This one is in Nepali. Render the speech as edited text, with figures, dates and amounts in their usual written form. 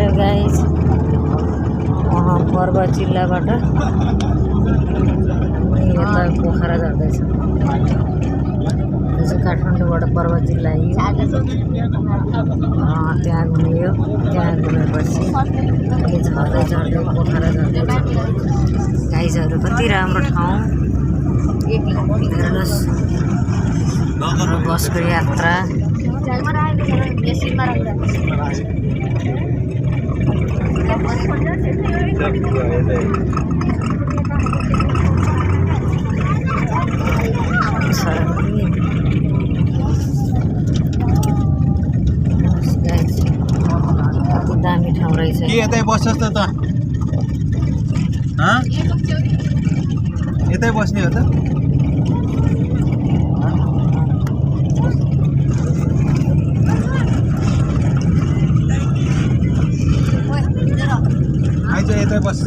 आयो गाइस पर्वत जिल्लाबाट यता पोखरा जाँदैछ। काठमाडौँबाट पर्वत जिल्ला आइयो, त्यहाँ घुम्यो, त्यहाँ घुमेपछि झर्दै झर्दै पोखरा जाँदैछ। गाइजहरू कति राम्रो ठाउँ हेर्नुहोस्, हाम्रो बसको यात्रा। दामी ठाउँ रहेछ। के यतै बस्छस् त यतै बस्ने हो त? आइज यतै बस।